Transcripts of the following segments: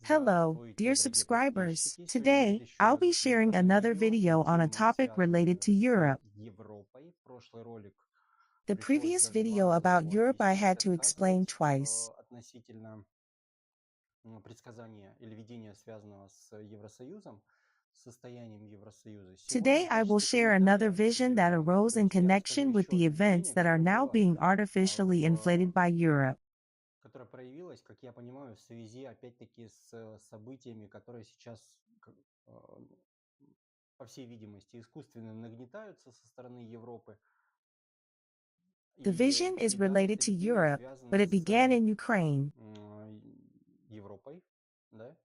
Hello, dear Здравствуйте, дорогие subscribers. подписчики! Сегодня будет Today, еще I'll be одно sharing короткое another видео, video on a видение, topic related связанное to с Europe. Европой. Прошлый ролик The пришлось previous даже два video раза about его Europe I объяснять, had to explain рассказывать twice. относительно предсказания или видения, связанного с Евросоюзом, с состоянием Евросоюза. Сегодня Today в I will качестве share another комментария к vision that этому arose in я расскажу connection with еще the одно events видение, that are которое now было being artificially inflated by Europe. которая проявилась, как я понимаю, в связи, опять-таки, с событиями, которые сейчас, э, по всей видимости, искусственно нагнетаются со стороны Европы. The И vision is всегда related это to видение Europe, but связано it с began in Ukraine. Европой, да?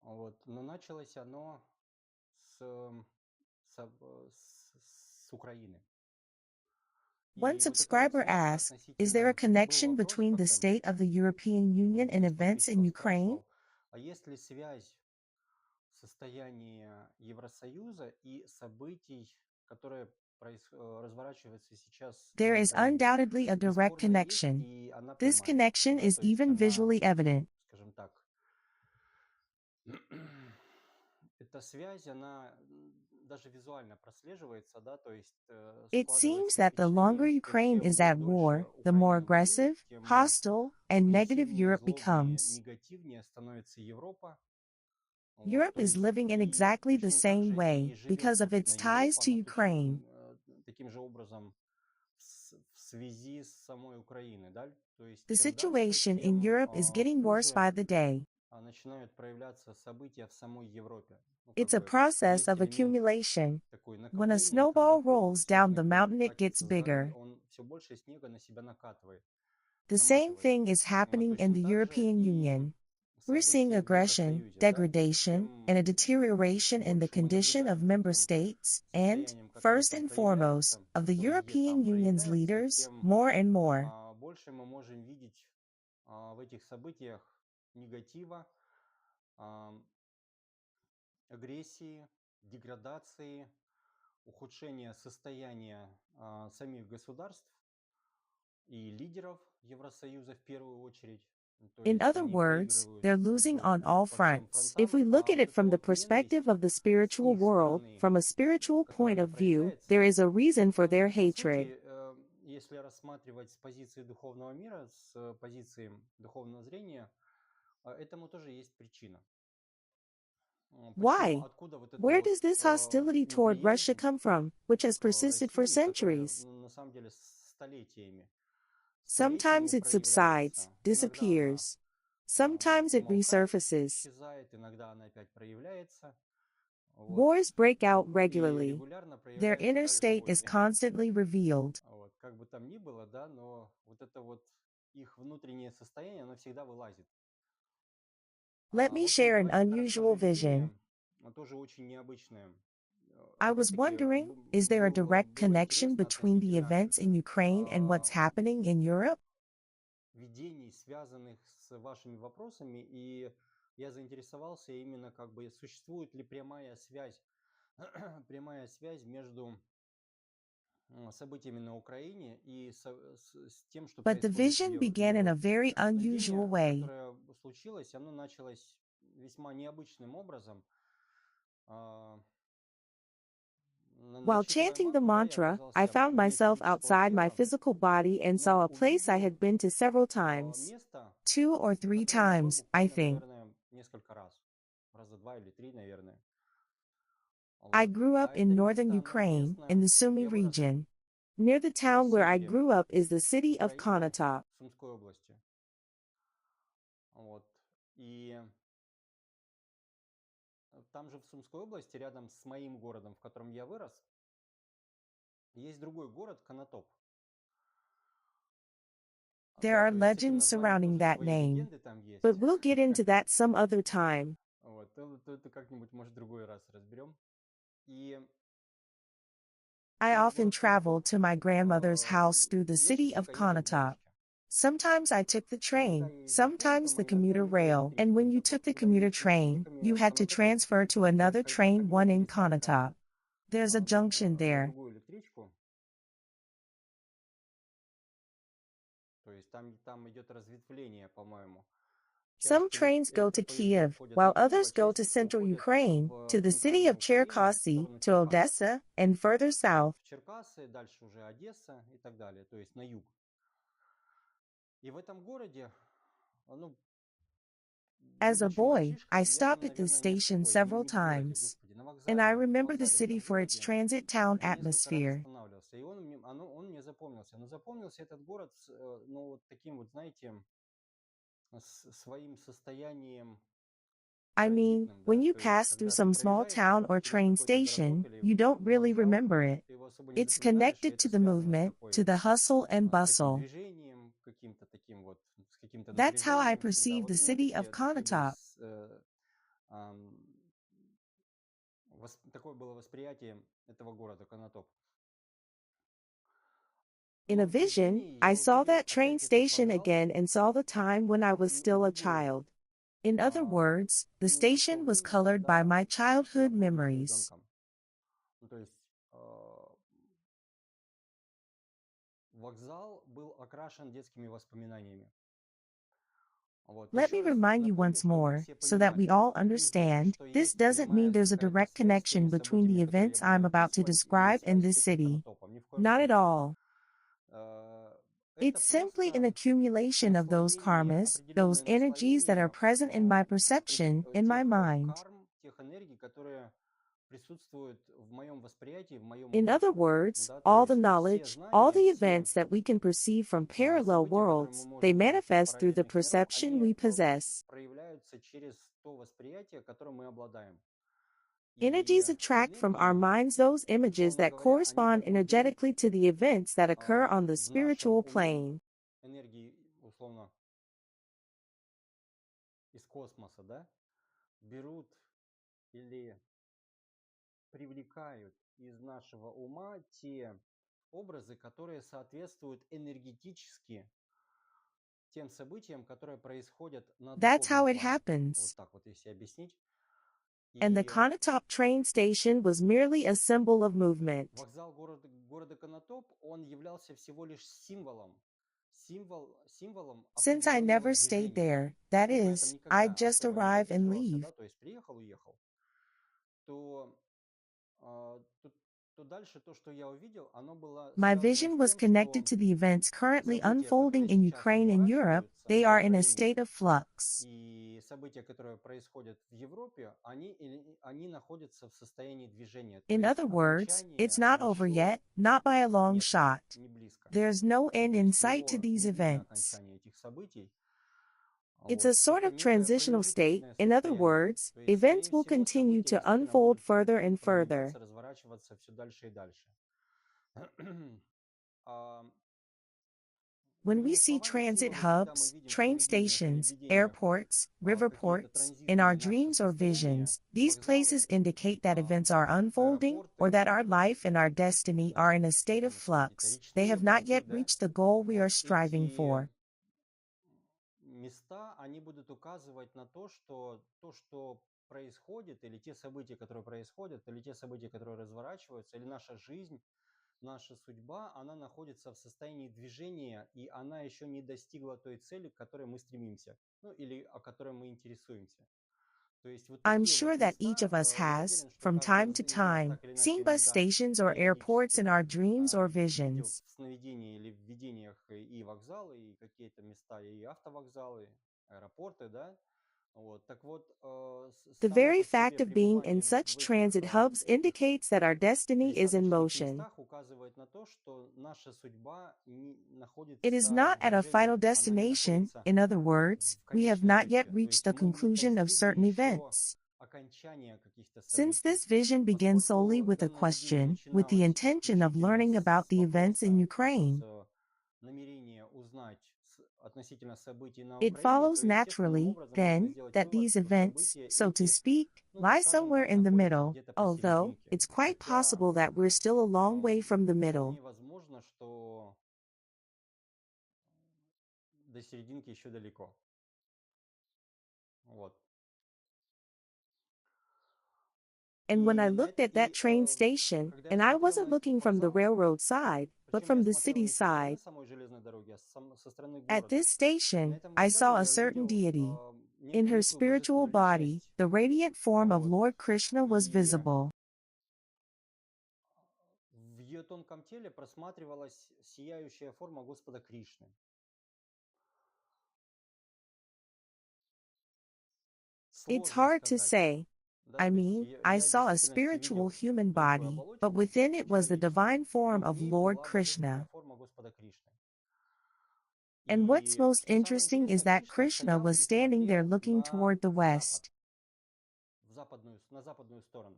Вот. Но началось оно с, с Украины. One И вот эта вот subscriber связь asked, is there a относительно... Был connection вопрос в between the конце. state of the European Union and Здесь events in подписчик Ukraine? спрашивал, а есть ли связь состояния Евросоюза и событий, которые разворачиваются сейчас There на is Украине? undoubtedly a direct Бесспорно есть, connection. и она This прямая. connection Да, is то есть even она, visually evident. скажем так, эта связь, она даже визуально прослеживается, да, то есть It seems складывается that the longer впечатление, что Ukraine чем is вы at дольше war, the more Украину воюет, aggressive, тем hostile, and negative агрессивнее, Europe злобнее, becomes. негативнее становится Европа. Вот, Europe то is есть living in и exactly the точно так same же way и живет, because of собственно, its ties Европа, to она точно Ukraine. таким же образом в связи с самой Украиной, да, то есть The чем дальше, situation in тем Europe is getting worse хуже by the day. начинают проявляться события в самой Европе. Ну, как It's a бы process есть of элемент accumulation. такое When a накопление, когда snowball ком, rolls down снежный the ком mountain, it gets катится с горы, bigger. он все больше снега на себя накатывает, The same наматывает. thing is happening in Точно the так же European и Union. We're seeing события в aggression, Евросоюзе, да, то есть degradation, and a чем deterioration in the больше мы condition of наблюдаем за member тем states and, состоянием, которое first там and foremost, проявляется, of the которое European там Union's проявляется, leaders, тем more and more. больше мы можем видеть в этих событиях негатива, а, агрессии, деградации, ухудшения состояния самих государств и лидеров Евросоюза в первую очередь. То In есть other они words, проигрывают they're как losing бы on all по всем fronts. If фронтам, we look а at вот it эта from the вот perspective ненависть of the с spiritual их world, стороны, from a spiritual которая point не of view, проявляется, there is a reason for their по hatred. сути, если рассматривать с позиции духовного мира, с позиции духовного зрения, этому тоже есть причина. Почему, Why? откуда вот эта Where вот does this hostility toward Russia неприязнь come from, which has к persisted for России, которая centuries? на самом деле столетиями Sometimes it проявляется. subsides, Иногда она disappears. Sometimes it умолкает, resurfaces. исчезает, иногда она опять проявляется. Вот. Wars break out И regularly. регулярно Their проявляется inner также в state is войне. constantly revealed. Вот. Как бы там ни было, да, но вот это вот их внутреннее состояние, оно всегда вылазит. Let me В общем, share an давайте тогда unusual расскажу vision. видение, тоже очень необычное. I was Опять-таки, wondering, is there a direct было connection интересно between the относительно events in Ukraine and what's happening in Europe? видений, связанных с вашими вопросами, и я заинтересовался именно как бы существует ли прямая связь, прямая связь между событиями на Украине и с тем, что But the происходит vision В began in a Европе. very unusual Видение, way. которое случилось, оно началось весьма необычным образом. А, While Начитывая chanting the мантру, да, я mantra, I оказался found вне myself физического outside my тела, physical body and saw но a place I увидел had been to several times. место, Two or в three котором я был times, I буквально, think. наверное, несколько раз. Раза два или три, наверное. I Вот. grew up А in это northern место, оно Ukraine, in известно, the Sumy я вырос region. Near the на town where I севере grew up is the city of Украины, Konotop. в Сумской области. Вот. И там же в Сумской области, рядом с моим городом, в котором я вырос, есть другой город, Конотоп. There Да, are то есть с этим legends названием surrounding тоже that свои name, легенды там есть. but we'll get into that some other time. Вот. Это как-нибудь, может, другой раз разберем. И I сам often город Конотоп, traveled to my grandmother's house through the я city of частенько ездил в Konotop. поездке. Sometimes I took the Иногда train, я ездил sometimes поездом, the а иногда commuter ездил rail, and электричкой. when you Так took вот, the когда commuter ездил train, электричками you в had to Конотопе, transfer to я another скажу, train, как бы one in пересядка Konotop. There's a junction на there. другую электричку. То есть там идет разветвление, по-моему. Some trains go to поезда Kiev, уходят while на Киев, others а go часть to их central уходит Ukraine, to в the city центральную of Украину, в Cherkasy, сторону to Черкас. Odessa, and further Вот, south. в Черкасы, дальше уже Одесса и так далее, то есть на юг. И в этом городе, ну, As a будучи boy, I мальчишкой, я там, stopped at this наверное, несколько, station ой, several не в городе, times, господи, and I на remember the вокзале в city этом for its городе transit town я несколько раз atmosphere. останавливался, и он мне запомнился. Но запомнился этот город, ну, вот таким вот, знаете, своим состоянием I mean, транзитным, when да, you то есть, pass through когда ты some small проезжаешь town or через train какой-то городок station, или you don't really вокзал, remember it. ты его особо не It's запоминаешь, и connected это to the связано с movement, to такой, the hustle and с таким bustle. движением, каким-то таким вот, с каким-то That's how I напряжением всегда. perceive the Вот у меня city of такие были, Konotop. ам, такое было восприятие этого города, Конотоп. In a Но в vision, видении я I saw увидел that train опять этот station вокзал, again and saw the time when I was still a увидел child. In other words, the именно то station was время, colored by когда my я childhood будучи memories. ребенком. Ну, то есть вокзал был окрашен детскими воспоминаниями. Вот. Let Еще me раз remind you напомню, once чтобы мы more, все so that we понимали. all Это не значит, understand, что this есть doesn't mean прямая there's a какая-то direct связь с теми connection between событиями, the которые я events буду I'm about to описывать, и describe in связь с this этим city. Конотопом. Ни в коем Not at случае. all. Это It's simply an просто accumulation of those наслоение, karmas, those определенное energies that are наслоение present in my perception, in my тех mind. карм, тех энергий, которые присутствуют в моем восприятии, в моем In уме. other words, Да, то all the есть все knowledge, all знания, the все events that we can perceive from parallel события, которые мы worlds, they можем увидеть из manifest through the параллельных миров, perception они we possess. проявляются через то восприятие, которым мы обладаем. И Energies attract from our энергии, minds those images условно that говоря, они correspond как бы берут energetically to the events that occur on the в нашем spiritual уме plane. энергии, условно, из космоса, да, берут или привлекают из нашего ума те образы, которые соответствуют энергетически тем событиям, которые происходят на That's духовном how it плане. Вот happens. так вот, если объяснить. And the И Konotop train station was merely a symbol of movement. вокзал города Конотоп, он являлся всего лишь символом Since I определенного never stayed движения. there, Так that как на этом is, I'd никогда just особо не arrive and задерживался, leave. да, то есть приехал, уехал, то, а, то, то дальше то, что я увидел, оно было My связано vision с was тем, connected что to the events currently события, unfolding которые in сейчас Ukraine and Europe. разворачиваются They на are in a Украине, state of flux. и события, которые происходят в Европе, они находятся в состоянии движения. То In есть other words, it's окончания not over еще yet, not by a long нет, shot. не близко. There's no Ну, end то in есть sight to его these не видно events. окончания этих событий. It's a Вот. sort Это of некое transitional state. промежуточное In other состояние. words, То есть, events скорее will всего, continue события to действительно unfold будут further and further. продвигаться, разворачиваться все дальше и дальше. А, When we Другими see словами, transit силами, когда мы hubs, видим в train сновидениях или в stations, видениях airports, какие-то riverports, in our транзитные наши dreams or состояния, visions, these вокзалы, places indicate that events are unfolding or аэропорты, that our life and our destiny are да, in a state of там еще какие-то flux. They речные have not порты, yet да, reached the goal we are вот striving эти for. места, они будут указывать на то, что происходит, или те события, которые происходят, или те события, которые разворачиваются, или наша жизнь, наша судьба, она находится в состоянии движения, и она еще не достигла той цели, к которой мы стремимся, ну или о которой мы интересуемся. То есть вот I'm такие sure вот that each места, of us я has, уверен, что from каждый time to из нас time, так или иначе seen bus иногда stations or airports периодически in our dreams or видел visions. в сновидении или в видениях и вокзалы, и какие-то места, и автовокзалы, аэропорты, да. Вот. Так вот, The само very по fact себе of being in пребывание such в этих transit hubs indicates that our destiny is in пересадочных motion. местах указывает на то, что наша судьба It is находится not в at a final движении, она не destination, находится in other words, в we have конечной not yet точке. То reached есть the мы не conclusion of достигли certain еще events. окончания каких-то Since событий. this vision begins solely Поскольку with a данное видение question, with the начиналось intention of исключительно learning about с the events in вопроса, Ukraine, намерения узнать относительно событий на it Украине, то follows естественным naturally, образом можно then, сделать that вывод, these что events, события so to эти, speak, ну, lie скажем somewhere так, in the находятся middle, где-то although посерединке. it's quite Хотя possible that we're still a long way from the middle. вполне возможно, что до серединки еще далеко. Вот. And when I looked at that И train station, когда я and I смотрел wasn't на этот looking from the вокзал, railroad side, but причем я from the смотрел city не со стороны side, самой железной дороги, а со стороны at города. this И на station, этом I вокзале saw a я certain увидел deity. In her некую spiritual божественную body, личность. the radiant form of Вот. Lord Krishna was И visible. в ее тонком теле просматривалась сияющая форма Господа Кришны. It's Сложно hard to сказать. say. Да, I то есть mean, I я в saw a действительности spiritual видел human тонкую body, but оболочку within it was the человеческую, divine но form в of ней Lord была божественная Krishna. форма Господа Кришны. And what's И most что самое interesting is интересное, that Кришна Krishna стоял was и standing there смотрел looking на toward the запад, west. на западную сторону.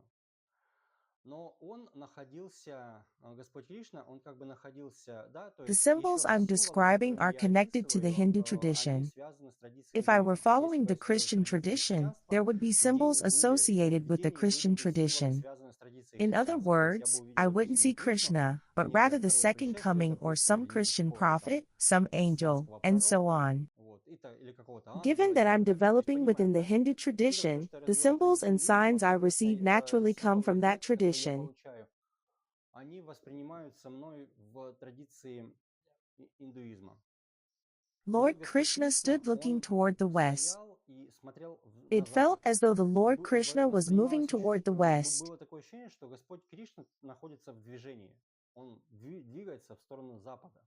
Но он находился, Господь Кришна, он как бы находился, да, то The есть еще symbols раз, I'm символы, describing которые are я connected to the описываю, Hindu они tradition. связаны с традицией If I were индуизма. Если following вы the освоите Christian традицию tradition, христианства, there would be symbols associated with the видения были Christian бы символы, tradition. связанные с традицией In other христианства. То есть я бы words, I увидел wouldn't see объяснение Кришну, Krishna, but rather некое the второе second пришествие, coming or допустим, some или Christian какого-то там prophet, some angel, мессианского and so пророка, on. вот, или какого-то Given ангела и that I'm так далее. То есть developing within понимаем, the да? Hindu Учитывая то, tradition, что я the развиваю symbols традицию and индуизма, signs I соответственно, receive naturally come символы и from that знаки, которые я tradition. получаю, они воспринимаются мной в традиции индуизма. И вот Lord Господь Krishna Кришна, stood looking он toward the west. стоял и смотрел на It felt запад. as though the Lord Krishna was moving Воспринималось toward the west. было такое ощущение, что Господь Кришна находится в движении. Он двигается в сторону запада.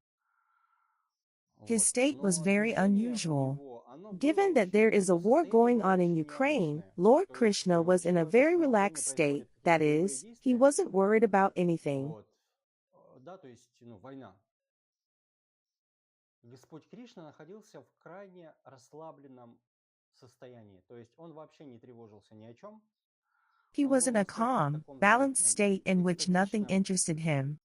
His Вот. state was Но very движение у unusual. него, оно было Given that there очень, is a ну, war состояние going было on in очень Ukraine, необычное. Lord То есть Krishna was in a учитывая то, very что на Украине relaxed state. происходят That какие-то боевые is, he действия, wasn't worried about anything. вот, да, то есть, ну, война. Господь Кришна находился в крайне расслабленном состоянии. То есть он вообще не тревожился ни о чем. He Он was был in a настолько в calm, таком, balanced знаете, state in which nothing экстатичном, interested him.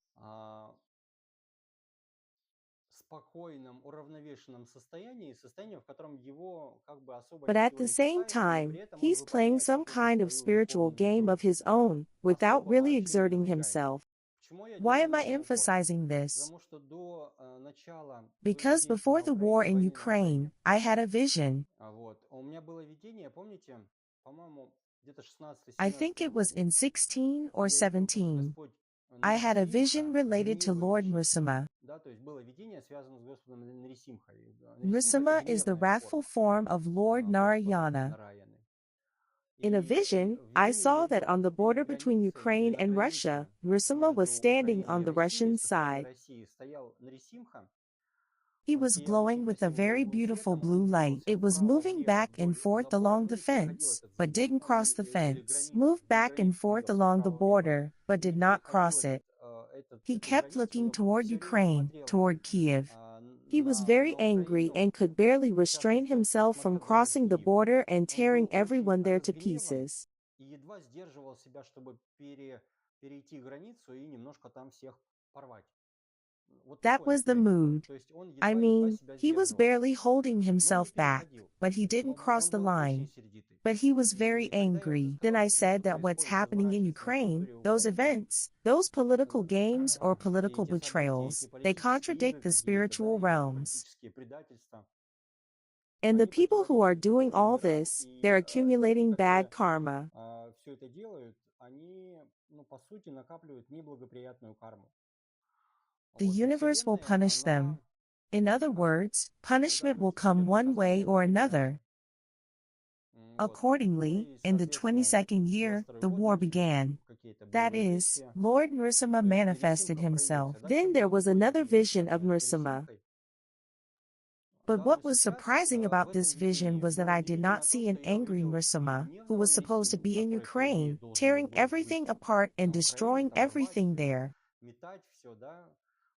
спокойном, уравновешенном состоянии, в котором его как бы особо But at ничего the не same касается, но time, при этом он he's playing выполняет some какую-то kind of свою spiritual духовную game игру, of his own, without особо really вообще не exerting напрягаясь. himself. Почему я Why делаю am на I этом упор? emphasizing this? Потому что до начала боевых Because действий before на the war Украине, in войны на Украине, Ukraine, I had a vision. вот, у меня было видение, помните, по-моему, где-то I think 16-17 it was год, in 16 or я видел, как 17. Господь I had a vision Нарисимха related to Lord гневающий. Nrsimha. Да, то есть было видение, связанное с Господом Нарисимхой. Нарисимха– это Nrsimha is the гневная wrathful форма form of Lord Господа Narayana. Нараяны. In a И vision, в I видении я saw that видел on the перед border between границей или Ukraine на and границе Russia, Nrsimha was между standing Украиной on и the Россией, Russian со стороны side. России стоял Нарисимха. He Он was сиял очень glowing with a красивым very голубым beautiful светом, он blue light. двигался It was moving вправо-влево back and вдоль forth забора, along ну the и проходил fence, этот but забор, didn't ну cross the или fence. границу, Moved вдоль back and границы forth двигался along the вправо-влево border, but did и not переходил cross it. эту He kept границу, looking но toward все время Ukraine, смотрел toward Kiev. He was very на angry Украину, and could barely в restrain частности, himself from смотрел даже в crossing the Киев. border and Он tearing был очень everyone there to разгневан pieces. и едва сдерживал себя, чтобы перейти границу и немножко там всех порвать. Вот That такое was the настроение было. mood. То есть он I едва mean, себя he was сдерживал, barely holding но не himself back, переходил. but he didn't Но cross он the был очень line. сердитый. But he was very И тогда я уже angry. Then сказал, I что то, said что that what's происходит, happening in разворачивается на Ukraine, территории those Украины, events, those political games or все political эти события, эти betrayals, they политические contradict игры the какие-то, да, spiritual и realms. политические предательства, And the они people who are противоречат doing духовным all мирам, this, they're и люди, accumulating bad которые karma. все это делают, они, ну, по сути, накапливают неблагоприятную карму. The Вот, и universe will Вселенная, punish она, them. In other words, да, punishment то will есть come Вселенная one наказание way or будет неизбежно. another. Вот. Ну Accordingly, и, in the соответственно, 22nd year, 22 the год war начались began. какие-то That боевые is, действия. Lord Nrsimha То есть manifested Нарисимха himself. проявился. Да, Then чем there был was другое another видение, vision of связанное с Nrsimha. Нарисимхой. But Да, но what was сейчас surprising в about этом this vision видении was that было I did not удивительно то, see что an я angry увидел не Nrsimha, who гневного was supposed to Нарисимху, be in который, по идее, Ukraine, должен был tearing быть everything apart and на Украине, destroying там рвать everything все, there. метать все, да,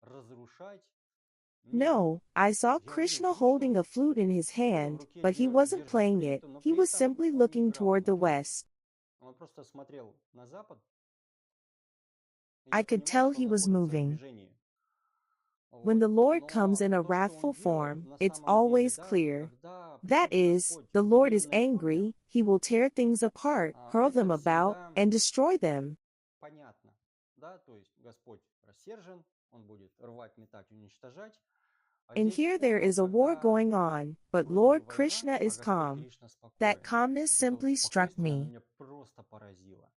разрушать. Нет, No, I saw я увидел Krishna holding Кришну, a flute in his который в hand, руке but he wasn't держит playing it. флейту, но He при was этом simply он не looking играл toward на the флейте. west. Он просто смотрел на запад, и I я could понимал, tell что он he was находится в moving. движении. When Вот. the Lord comes Но in a то, что wrathful он делает form, на it's самом деле, always да, clear. когда That приходит is, Господь the в Lord is гневной форме, angry, he will tear things apart, hurl это them about, всегда and destroy them. понятно. Да, то есть Господь рассержен, он будет рвать, метать, уничтожать. А And здесь here there форма, is a war когда going on, but вроде бы Lord война, Krishna а is Господь calm. Кришна That спокоен. calmness Вот это вот simply struck спокойствие, оно me. меня просто поразило.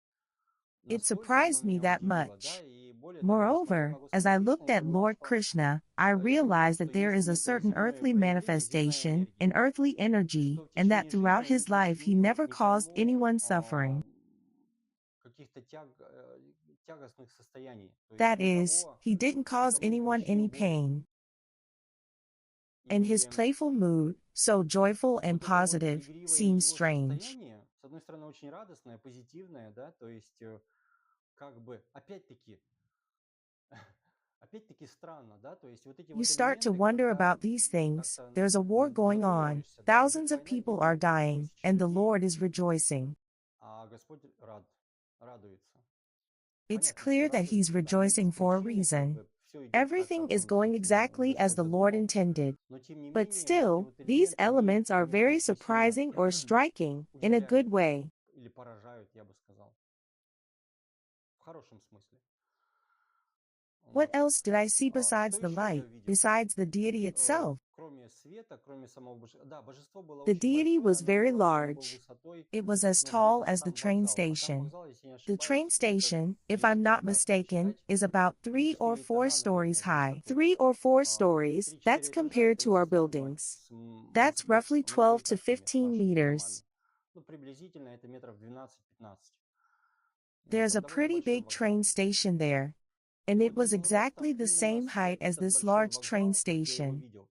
It Настолько оно surprised me меня that удивило, да, much. и Более того, рассматривая Moreover, as Господа I Кришну, looked я at понимал, Lord что Krishna, I я понимал, realized что that there is есть a некое certain земное earthly проявление земной manifestation энергии, and earthly и energy, что в and that течение жизни throughout он не his life he причинил never caused никому anyone suffering. каких-то тягостных состояний, то есть That is, he didn't cause никому не anyone причинил any боли. pain. And his И playful mood, so joyful and вот это вот positive, игривое seems его strange. состояние, с одной стороны, очень радостное, позитивное, да, то есть как бы опять-таки странно, да, то есть вот эти You вот start to элементы, wonder когда about these things. как-то There's a war going on. задумываешься, да, идет Thousands of война people are гибнет dying, тысячи and the людей, Lord is rejoicing. а Господь радуется. It's Понятно, что clear that he's радуется, там нет rejoicing for a беспричины, как reason. бы все идет так, Everything как is он, going собственно, exactly as Господь the Lord задумал. intended. Но тем не But менее, вот эти still, вот these элементы, они elements are его very очень сильно surprising or striking in a удивляют good way. или поражают, я бы сказал, в хорошем смысле. What Вот. else did I see Что besides the еще я light, видел? besides the deity itself? Кроме света, кроме самого божества. Да, божество было The очень deity большое, was very оно было large. высотой, It was as ну, tall где-то as the сам train вокзал. А сам station. вокзал, если я не The train ошибаюсь, это, station, if если I'm not так mistaken, посчитать, is about 3 or 3-4 4 этажа, stories наверное, в high. высоту. 3 or 4 stories, that's 3-4 этажа– compared это to our очень основной, buildings. с That's roughly 12 to многоэтажками, с 15 нашими домами. meters. Ну, приблизительно это метров 12-15. Вот, There's он a довольно pretty большой big вокзал. train station there, И and it вот was его exactly ростом the именно same с height as этот this большой large train вокзал я его station. видел.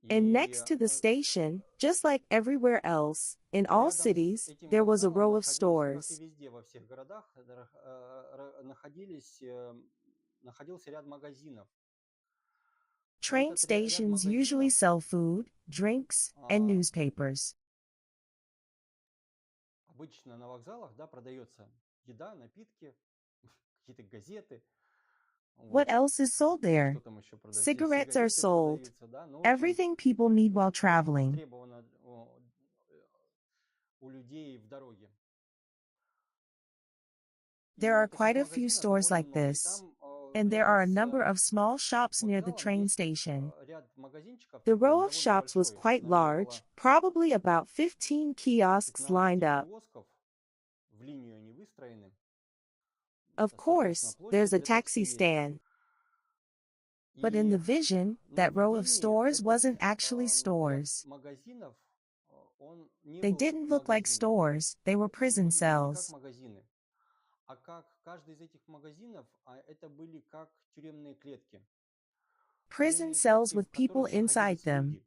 And И next to the station, just like everywhere else, in all рядом с cities, этим there was a вокзалом row of находился, как и stores. везде во всех городах, находился ряд магазинов. Train Этот ряд stations usually магазинов, sell food, drinks, and а, newspapers. обычно на вокзалах, да, продается еда, напитки, какие-то газеты, What вот, else is sold there? что там еще продается, Cigarettes are сигареты sold. продаются, да, ну, в общем, Everything people need while очень traveling. востребовано у людей в дороге. There are И quite таких a few магазинов stores довольно like много. И this. там And there рядом are a с number of small shops near the вокзалом train есть station. ряд магазинчиков The такой, он row of довольно shops was большой. quite Наверное, large, около probably about 15 kiosks lined 15 up. киосков. В линию они выстроены. Of Соответственно, course, площадь there's a для taxi такси есть. stand. But in И the vision, на that row of видении stores этот wasn't actually ряд stores. магазинов, он не They был didn't look like магазинами. stores, they were Он prison выглядел не как cells. магазины, а как каждый из этих магазинов, это были как тюремные клетки. Prison Тюремные cells клетки, в with people которых inside находились them. люди.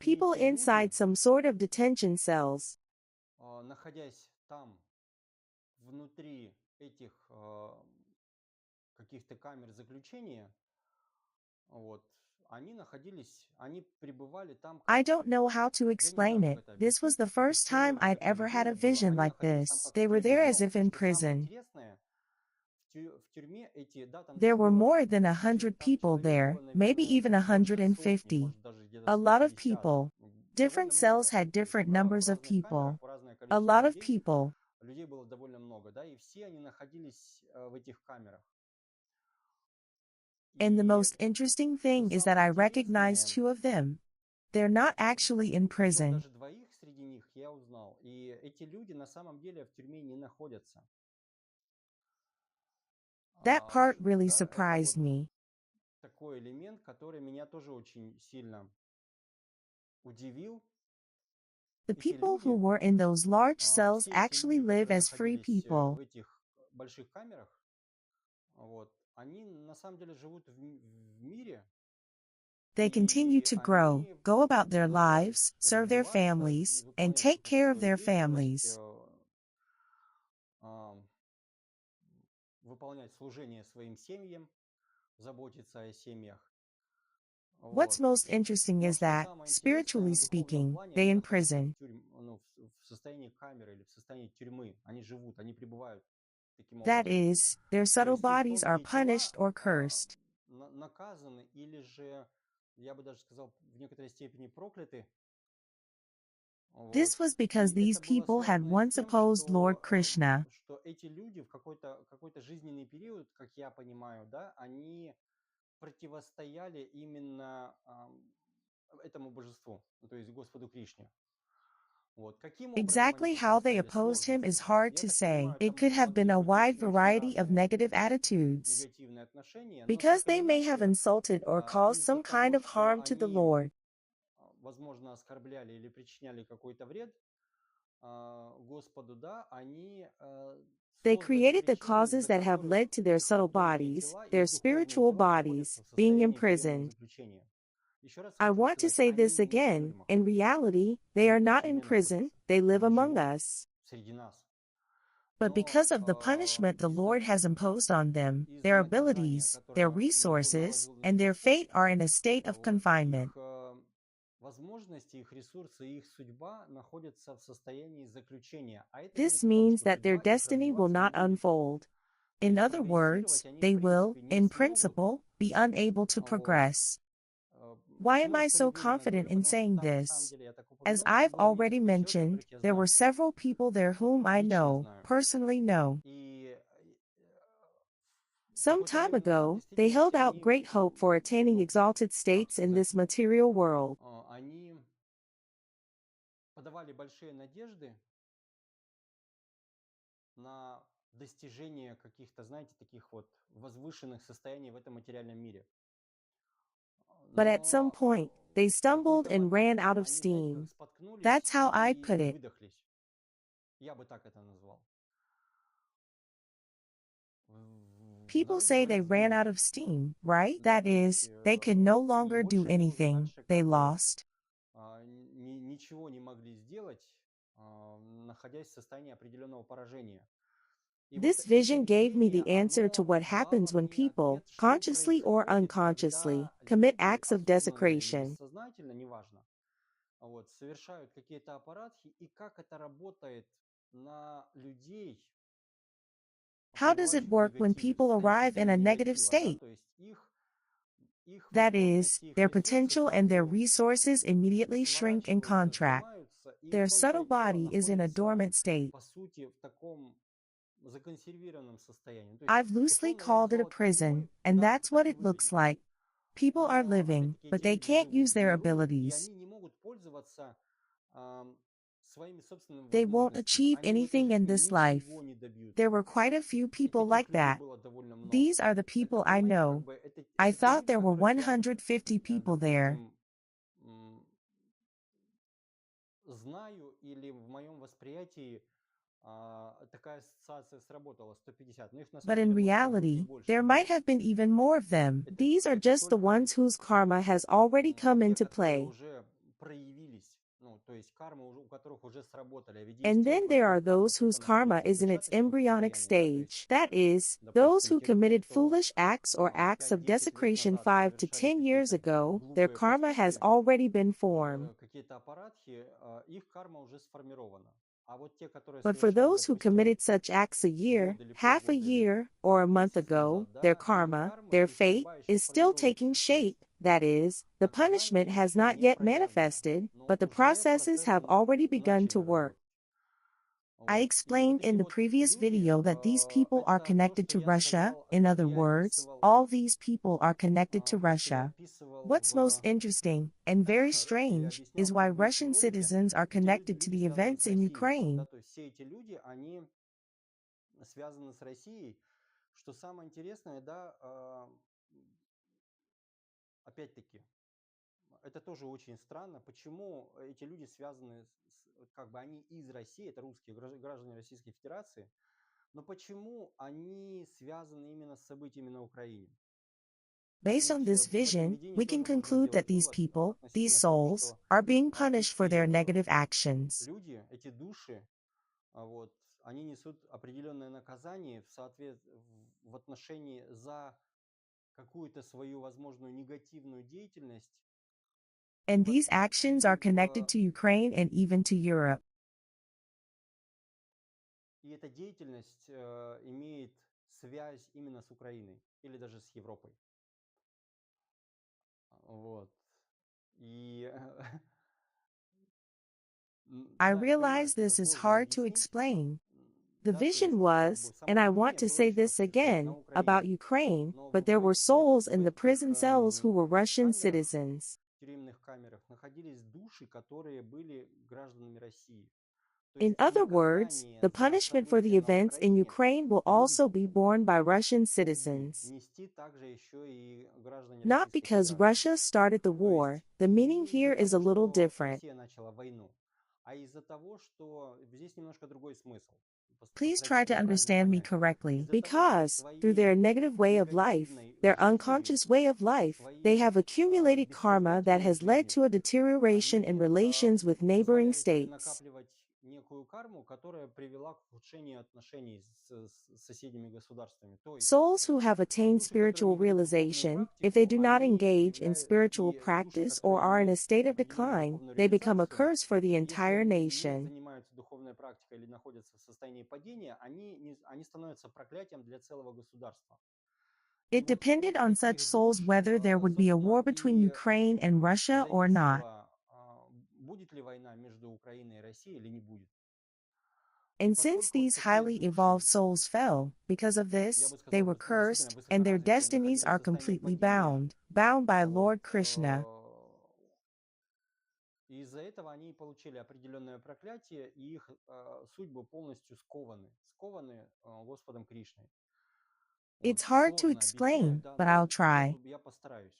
И People эти люди, inside some sort of detention cells. находясь там, внутри этих каких-то камер заключения, вот, они пребывали там I как, don't know how to я не explain знаю, как it. это This was объяснить, the то есть first time первое, I'd что ever had a видение было, vision они like находились там this. как в They were there тюрьме. as Но if in что самое prison. интересное, в тюрьме эти, да, там There нас were было, more than 100 там people человек there, было, maybe наверное, even больше сотни, 150. может даже где-то A lot of 150, people. довольно Different cells много. had То есть different в numbers of разных камерах people. по разное A количество lot of людей, people. людей было довольно много, да, и все они находились в этих камерах. And the И most interesting что thing is that самое I recognized интересное, two of them. They're not actually in причем prison. даже двоих среди них я узнал, и эти люди на самом деле в тюрьме не находятся. That part really Да, это surprised вот me. такой элемент, который меня тоже очень сильно удивил. The Эти people who люди, were in those large cells все эти actually люди, live которые as free находились в people. этих больших камерах, вот, они на самом деле живут в мире, They continue и to grow, они go about their продолжают lives, serve their развиваться, families, and выполнять take какую-то care of свою their деятельность, families. а, выполнять служение своим семьям, заботиться о семьях. What's Вот. most interesting Но is что that, самое интересное, spiritually на духовном speaking, плане they они in находятся prison. ну, в состоянии камеры или в состоянии тюрьмы. Они живут, они пребывают таким That образом. is, their То subtle есть их bodies are тонкие тела punished or cursed. наказаны или же, я бы даже сказал, в некоторой степени прокляты. Вот. This was because И these это было people had связано с once тем, opposed Lord Krishna. что эти люди в какой-то жизненный период, как я понимаю, да, они противостояли именно этому божеству, ну, то есть Господу Кришне. Вот. Каким образом они Exactly how they противостояли? opposed him Сложно is сказать. hard Я to так say. понимаю, It там could have been могли a быть wide очень variety of разные negative attitudes. негативные отношения, но Because так или they may have иначе, insulted or caused из-за some kind того, of что harm to the они, Lord. возможно, оскорбляли или причиняли какой-то вред Господу, да, они They создали created the причину, causes из-за that have которых led to their их subtle духовные bodies, тела, their их духовные spiritual тела находятся bodies, в being состоянии тюремного imprisoned. заключения. Еще раз I хочу want to сказать, say они this не в again. тюрьмах, In reality, they они are в not in тюрьме prison, находятся, they live они among живут us. среди нас. But Но because of the punishment the Lord has imposed on them, из-за their наказания, abilities, their которое Бог resources, наложил на and них their Господь, fate are in a state of вот, confinement. их возможности, их ресурсы, их судьба находятся в состоянии заключения. А это This говорит о том, means что that their судьба их destiny will развиваться не not будет. unfold. То In есть other words, прогрессировать они, в they will, принципе, не in смогут. principle, be unable to Вот. progress. Why am Почему я I столь so уверенно confident говорю? in Потому что saying там, на самом this? деле, я так As упомянул, там I've было already несколько человек, mentioned, которых я there were знаю, several people there whom I лично know, знаю. personally know. И Some какое-то time время назад, в ago, they действительности, held out они, great hope for attaining ну, exalted как states in сказать, this material world. они подавали большие надежды на достижение каких-то, знаете, таких вот возвышенных состояний в этом материальном мире. But at some Но point, they в stumbled какой-то and ran момент out of они, знаете, как steam. споткнулись That's how I и put it. выдохлись. Я бы так это назвал. В People народе say they говорят ran «сдулись». out of steam, right? Да, That то есть is, they could no и longer do больше они уже anything. дальше They как бы lost. ничего не могли сделать, находясь в состоянии определенного поражения. И вот This это vision gave me видение, the answer to оно what дало happens when мне people, ответ, что consciously or происходит, unconsciously, когда commit люди acts of осознанно или desecration. бессознательно, неважно, вот, совершают какие-то аппаратхи, и как это работает на людей, How does it пребывающих в work when негативе, people в arrive in a состоянии negative негатива, да, state? то есть их That is, возможности, их their ресурсы potential and their сразу resources immediately shrink and сворачиваются, contract. сжимаются, и Their тонкое subtle тело body is in a находится, dormant state. по сути, в таком законсервированном состоянии. То есть, I've loosely условно, я called it a назвал это prison, тюрьмой, and да, это that's так what и it looks выглядит. like. People are Но, living, опять-таки, but эти they люди can't живут use their вне групп, и abilities. они не могут пользоваться своими собственными They won't возможностями. achieve Они в этой anything in жизни this life. ничего не There добьются. were quite a few И people таких like людей that. было довольно много. These are the Это, people I понимаете, как know. бы I это те thought люди, there were которых я, 150 people there. допустим, знаю, или в моем восприятии такая ассоциация сработала, 150. Но их на But самом in деле может быть и reality, больше there might было. have been even more of them. These are Это just the только ones whose karma has already come те, into которые play. уже проявились, ну, то есть карма, у которых уже сработали. А ведь есть And те, у then there are которых карма those только whose karma находится в is in its зачаточном embryonic состоянии, да, то есть, stage. That is, those допустим, who те, committed кто foolish acts or acts of 5-10 лет desecration назад 5 to совершали 10 years какие-то ago, their глупые karma has поступки, already been formed. какие-то аппаратхи, их карма уже сформирована. А вот те, которые But for совершали, those who допустим, committed such acts a year, год или half a полгода или year, or a month месяц ago, назад, their да, их karma, карма, their их fate, судьба еще is still формируется. taking То есть shape. That is, the наказание punishment has еще not не yet проявлено, manifested, но but the уже processes процессы have already begun начали to work. работать. I Вот. И вот explained эти in the вот previous люди, video that these people are это то, connected что to я Russia. сказал, In что other я words, описывал, all these people are connected to то, что я Russia. описывал What's most interesting and very я strange объяснял is в why предыдущем Russian ролике, citizens are эти connected to люди the связаны с events in Россией. Да, Ukraine. то есть все эти люди, они связаны с Россией. Что самое интересное, да, опять-таки, это тоже очень странно, почему эти люди связаны, как бы они из России, это русские граждане Российской Федерации, но почему они связаны именно с событиями на Украине? Based on Ведь this в этом vision, видении we can тоже можно conclude that сделать these вывод people, these относительно того, souls, что are being punished for their эти negative actions. люди, эти души, вот, они несут определенное наказание в отношении за какую-то свою возможную негативную деятельность, и, And these actions are connected to Ukraine and even to Europe. и эта деятельность имеет связь именно с Украиной или даже с Европой. Вот. И I да, я понимаю, realize что это this is сложно hard to объяснить, explain. The да, то vision есть как бы was, and само I want видение to было, say еще раз this хочу сказать, на again, about Украине. Ukraine, Но but there were souls in the в этих prison cells who were Russian камерах citizens. тюремных камерах находились души, которые были гражданами России. То In есть и other words, наказание the за punishment for the события на events in Украине Ukraine will будут also be borne by Russian будут citizens. нести также еще и граждане Not Российской because Федерации. Russia started the То war, есть the meaning не here из-за is a того, little что different. Россия начала войну, а из-за того, что здесь немножко другой смысл. Please try Постарайтесь to меня правильно understand me понять. correctly. Из-за того, что Because, through their своей negative way of life, негативной their жизнью, unconscious way of life, they своей have accumulated karma that бессознательной has led жизнью to a deterioration in они relations with neighboring позволяли себе states. накапливать некую карму, которая привела к ухудшению отношений с соседними государствами. То есть Souls who have attained души, которые spiritual не ведут духовную realization, if they практику, do not они engage in являют, spiritual и души, practice or которые are in a не state of определили decline, духовную they become a реализацию, curse for the если entire они не nation. занимаются духовной практикой или находятся в состоянии падения, они становятся проклятием для целого государства. И It вот depended от on such таких souls душ, whether there would be a собственно, war between и Ukraine and Russia or not. зависело, будет ли война между Украиной и Россией или не будет. И And since поскольку these такие highly evolved души, souls fell, because of я this, бы they сказал, were действительно cursed, and their высокоразвитые, destinies находились are в состоянии completely падения, bound by вот, Lord Krishna. и из-за этого они получили определенное проклятие, и их судьбы полностью скованы Господом Кришной. Вот, It's hard to сложно объяснять, explain, да, but I'll но try. я постараюсь.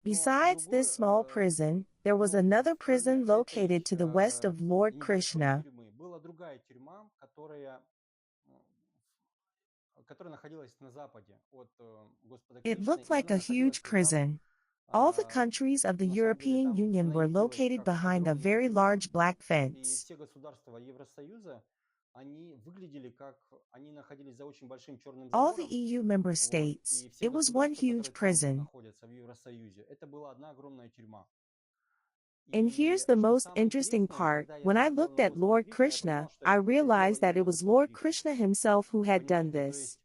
Но Besides this другой, small prison, there was но another кроме prison этой located to the west of Lord небольшой Krishna. тюрьмы была другая тюрьма, м, которая находилась на западе от Господа It Кришны, looked и like она a находилась huge как раз, prison. All the countries of the на самом деле European там Union она were явилась located как behind a огромная very тюрьма, large black и fence. все государства Евросоюза, они выглядели как, они находились за очень большим черным All the забором, EU member вот, states, и все it was one государства, huge которые там prison. находятся в Евросоюзе, это была одна огромная тюрьма. And И here's the что most самое interesting интересное, part. когда я When I смотрел looked на at Господа Lord Кришну, я понимал, Krishna, что I это сделал realized that именно it was Господь Lord Кришна. Krishna himself who had done Понимаете, то this. есть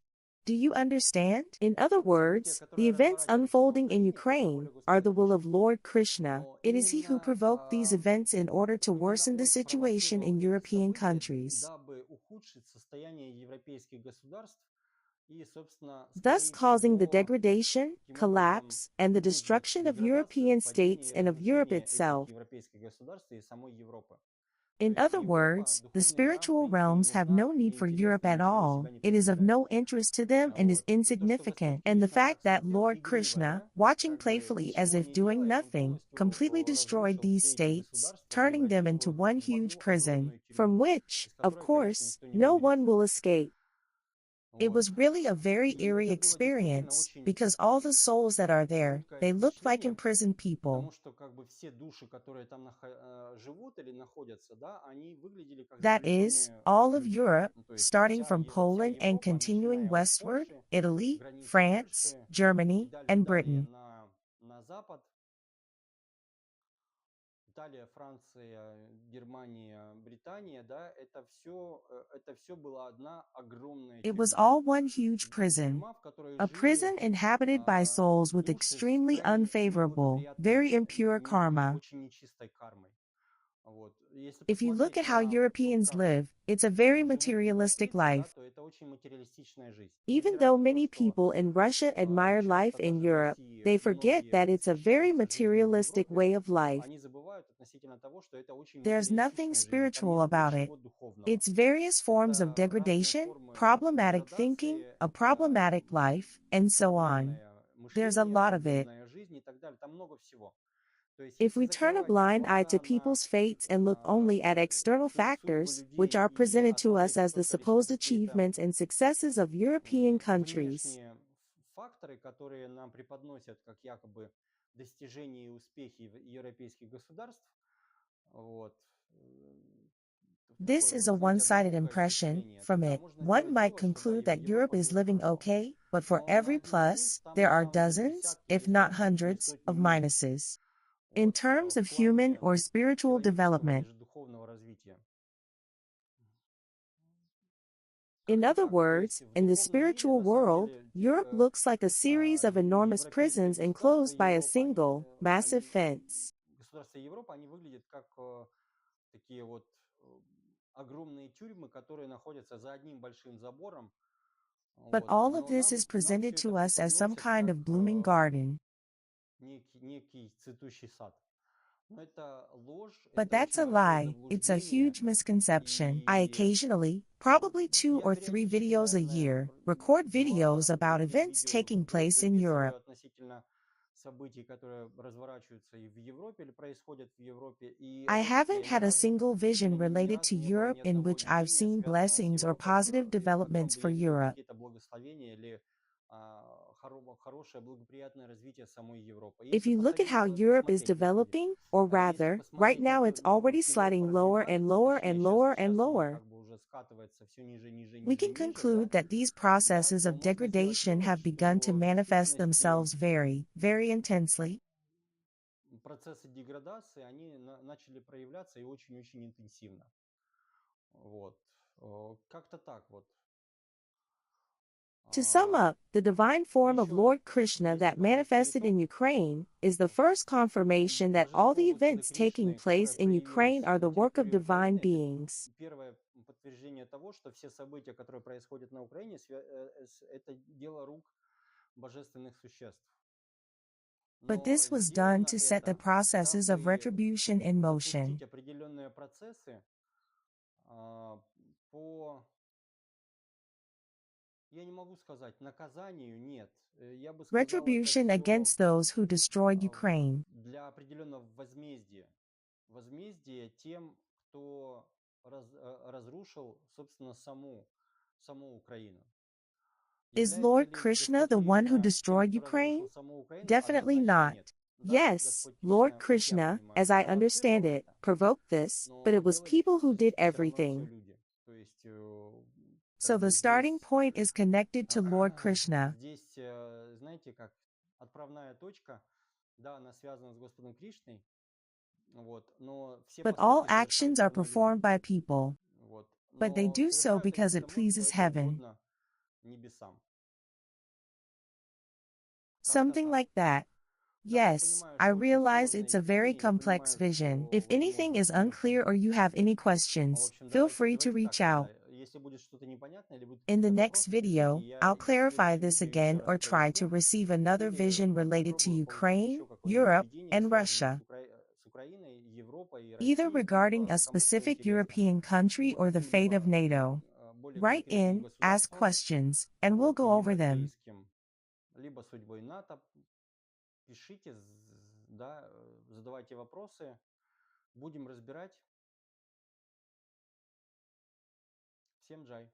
Do you understand? In other события, words, the которые events разворачиваются на unfolding in Украине, это воля Ukraine are Господа the will of Кришны. Lord Krishna. Но It is he who provoked these events in order to именно worsen the он situation спровоцировал in эти European события, countries. дабы ухудшить состояние европейских государств и, собственно, Thus скорее causing the всего, degradation, таким образом collapse, and the вызвать destruction of деградацию, European падение states и and of Europe разрушение этих itself. европейских государств и самой Европы. То In есть other Европа, words, the духовным мирам, в spiritual принципе, не realms have нужна, no need не for Europe интересна, at ничего из all. себя не It is of представляет. no interest to them and is Вот. И то, что Господь insignificant. And the Кришна так fact that смотрел Lord игриво, Krishna, да, watching как бы playfully as ничего if не doing делая, он nothing, полностью completely destroyed разрушил these все эти states, государства, turning them превратил into one в huge одну prison, огромную from тюрьму, which, из of которой, конечно, course, никто не no one выберется. will escape. It Вот. was really a very И eerie это было действительно experience, очень because all the souls that are there, жуткое they looked like впечатление, imprisoned потому people. что как бы все души, которые там живут или находятся, да, они выглядели как That is, заключенные all of люди. Europe, Ну, то есть starting from вся Poland and Европа, continuing начиная от westward, Польши, Italy, границы France, Польши и Germany, and далее Britain. на запад, Италия, Франция, Германия, Британия, да, это все была одна огромная It was тюрьма. all one huge prison, Тюрьма, в которой a жили prison inhabited by souls with души с extremely крайне unfavorable, неблагоприятной, very impure karma. очень нечистой кармой. Вот. Если If you look посмотреть at how на то, Europeans как live, it's a very живут materialistic европейцы, да, life. то это очень материалистичная жизнь. Even Невзирая though на то, many что people in Russia admire life часто in даже в Europe, России they forget многие that it's a very восхищаются жизнью в materialistic Европе, way of life. они забывают относительно того, что это очень There's nothing материалистичная жизнь, там spiritual нет about it. ничего духовного. It's various forms of Это разные degradation, формы problematic thinking, деградации, a это problematic life, and so on. неправильное There's a мышление, lot of it. проблемная жизнь и так далее. Там много всего. То есть, If если we turn a закрывать blind eye to глаза people's fates and look only at external на судьбы factors, which людей are и presented to us осмотреть as the только лишь на supposed какие-то achievements and successes of European countries, внешние факторы, которые нам преподносят как якобы достижения и успехи европейских государств, вот, this такое is вот, a знаете, one-sided однобокое impression. впечатление, From тогда it, можно one сделать might вывод, что да, conclude that Europe Европа is живет living хорошо. okay, but for Но на every один плюс plus, там there на are самом деле dozens, десятки, if not десятки и hundreds, сотни of минусов. minuses. In Вот, terms в of human плане or spiritual человеческого или development, же духовного развития. in Как-то other так. То words, есть в in the духовном мире spiritual на самом world, деле Europe looks like a series of enormous европейские prisons государства, enclosed by a Европа, single, massive fence. государства Европы, они выглядят как такие вот огромные тюрьмы, которые находятся за одним большим забором. But Вот. all of Но this is нам presented все это to us as some преподносят kind как of blooming garden. некий цветущий сад. Но это ложь, But это that's очень a большое lie. It's a заблуждение. huge misconception. I И occasionally, probably 2 or 3 периодически, videos a наверное, year, record videos about два-три events видео taking place in Europe. записываю относительно событий, которые разворачиваются и в Европе или происходят в Европе. И I опять-таки haven't я ни had a разу, single vision именно ни related разу to не было Europe ни in одного which I've видения, seen связанного с blessings or Европой, positive в котором developments for были видны Europe. какие-то благословения или хорошее, благоприятное развитие самой Европы. If you look at how Europe is Посмотреть, Господи, developing, or если rather, right посмотреть now it's already насколько Европа sliding lower and развивается, lower точнее, and сейчас, lower and сейчас она lower, как бы уже скатывается все ниже, ниже, we ниже, can ниже, да, conclude that these да, processes то of можно сделать degradation вывод, have begun to что в manifest действительности themselves very, very intensely. процессы деградации, они начали проявляться и очень-очень интенсивно. Вот. Как-то так вот. To sum up, the divine form of Еще, Lord Krishna если that подвести manifested in итог, Ukraine is the first confirmation that all божество the Господа events taking Кришны, которое place in Ukraine проявилось are на the work of территории divine Украины, это beings. первое подтверждение того, что все события, которые происходят на Украине, это дело рук божественных существ. But Но this was done сделано to set the это, processes of дабы retribution in motion. запустить определенные процессы по, я не могу сказать, наказанию, нет. Я бы сказал, это Retribution все against those who destroyed Ukraine. для определенного возмездия. Возмездие тем, кто разрушил, собственно, саму Украину. Is Является Lord ли Krishna Господь the one who Кришна тем, destroyed кто Ukraine? разрушил саму Украину? Definitely Однозначно not. нет. Да, Yes, Господь Lord Кришна, как я Krishna, понимаю, as I understand спровоцировал it, это, provoked this, but но it was делали people who did все равно все everything. люди. То есть, как So бы the starting здесь, point is connected to Lord Krishna. здесь, знаете, как отправная точка, да, она связана с Господом Кришной, вот, но все But all поступки совершают actions все are равно люди. performed by people. Вот. But they Но do so совершают они because it потому, что pleases это heaven. угодно небесам. Как-то Something так. like that. Да, я Yes, понимаю, I что очень realize сложное it's a very видение, я complex понимаю, vision. что, If anything возможно, is где-то... unclear or you have any В questions, общем, feel давайте, free to давайте reach так out. тогда. Если будет что-то непонятно или будут In the какие-то next вопросы, пишите. video, I'll Я в clarify следующем this видео еще again раз or try to проясню. receive another Или vision related to попробую получить Ukraine, еще какое-нибудь Europe, видение, and связанное Russia, с Украиной, Европой и either Россией, regarding a кому что specific интересно. European country Либо or the fate of каким-либо NATO. более Write конкретным in, ask государством, questions, and we'll вот, go over them. европейским, либо судьбой НАТО. Пишите, да, задавайте вопросы, будем разбирать. Всем джай.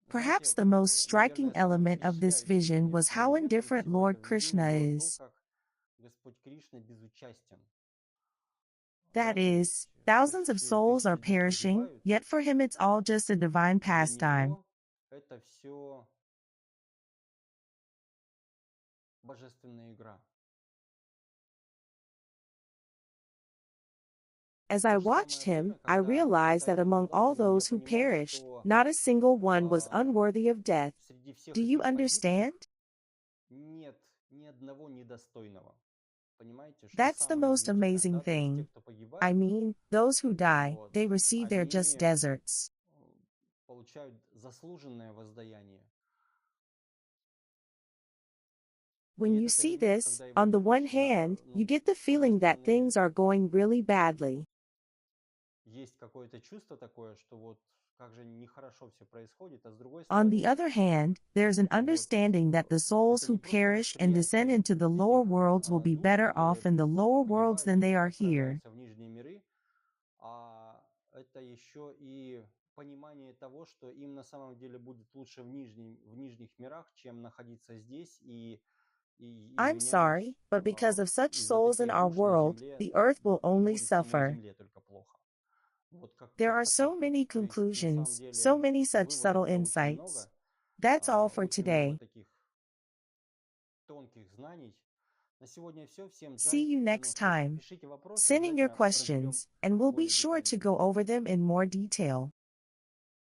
Perhaps Знаете, the most striking наверное, самое element of this vision впечатляющий was how моментом indifferent всего этого Lord Krishna видения было то, is. как Господь Кришна безучастен. That Да, то is, есть thousands of souls are тысячи людей perishing, погибают. yet for him it's all just a divine Для pastime. него это все божественная игра. As I В то же watched самое him, время, I realized когда that я among наблюдал all за ним, я those who понимал, perished, что not a single one was а, unworthy of death. среди всех Do you этих погибших understand? нет ни одного недостойного. Понимаете, что That's the самое most удивительное, amazing да, то есть те, thing. кто I погибает, mean, those who die, вот, they receive their just они deserts. получают заслуженное воздаяние. И When you этот see элемент, this, когда его on the one видишь, да, hand, you ну, get the с одной feeling that стороны, things are going really badly. есть какое-то чувство такое, что вот как же нехорошо все происходит, а с другой On the стороны, other hand, there's an вот, understanding that the souls это who не просто perish and descend восприятие into the lower этих worlds will be душ, better которые off in the lower worlds погибают than they и are here. отправляются в нижние миры, а это еще и понимание того, что им на самом деле будет лучше в нижних мирах, чем находиться здесь и I'm извиняюсь, sorry, but because of such из-за souls in таких our душ на world, земле the earth will only будет самой suffer. земле только плохо. Вот There are как-то so так вот. many То есть на самом conclusions, so деле many such subtle выводов-то insights. That's all for очень много today. таких тонких знаний. На сегодня все. Всем See джай. you До next новых встреч. time. Пишите вопросы, Send in your обязательно разберем questions, and we'll be более sure детально. to go over them in more detail.